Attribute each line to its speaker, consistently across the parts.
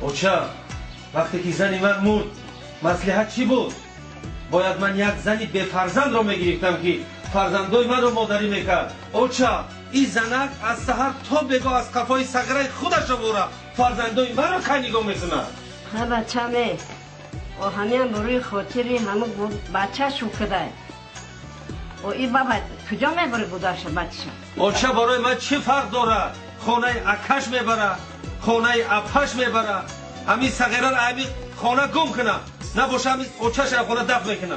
Speaker 1: اوچا وقتی که زنی من مرد مصلحت چی بود؟ باید من یک زنی به فرزند را میگرفتم که فرزندای من را مادری میکرد. اوچا این زنک از سحر تا بگاه از قفای سگره خودش را بوره فرزندای من را که نگاه میکنه.
Speaker 2: ها بچه‌مه و همین بروی خاطری همه بچه شو کده و این بابا کجا میبره بوداشه بچه؟
Speaker 1: اوچا برای من چی فرق داره؟ خانه اکش میبره خانه اپش میبره همین سگره را همین خانه گم کنه نباشه همین اوچاش را خانه دفت میکنه.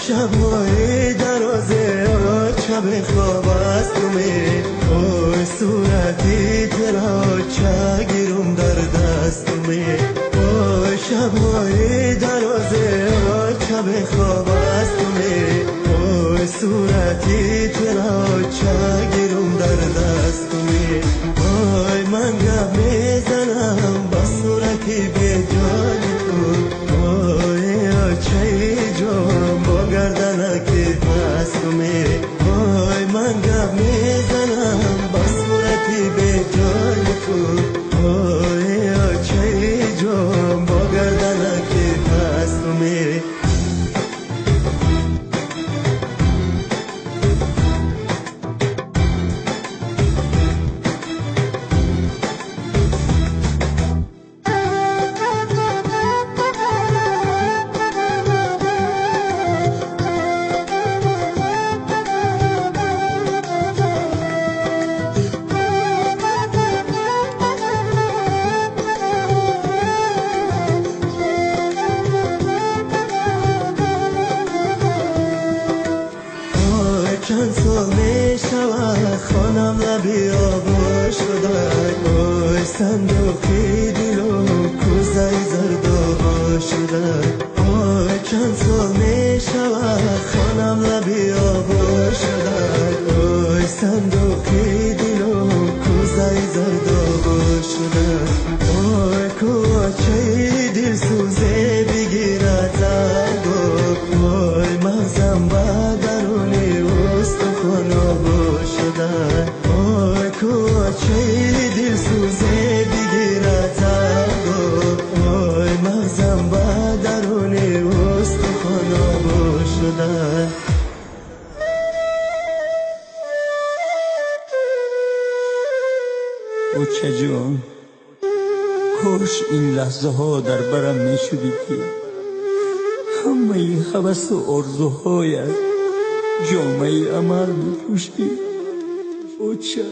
Speaker 3: شب‌های درازه شب خواب از تو می اوی صورتی ترا چگیرم در دست می اوی شب‌های درازه شب خواب از تو می اوی صورتی ترا چگیرم در دست می اوی من گپ میزنم با صورتی به جان تو اوی آچه جان با گردنکی دست می اوی من گپ میزنم با صورتی به جان تو اوی آچه صندوقی دل و کوزه زرد شده آی چند سال می شود خانم لبی آب شده آی صندوقی دل و کوزه زرد شده آی کوچه دل سوزه بگیرد زرد آی مغزم با درونی استخوان آب شده آی کوچه دل سوزه بگیرد زرد آی مغزم با درونی استخوان آب شده
Speaker 4: اوچه جان کاش این لحظه ها در برم می شدی که همه حوث و آرزوهایت جامعه عمل می پوشی اوچه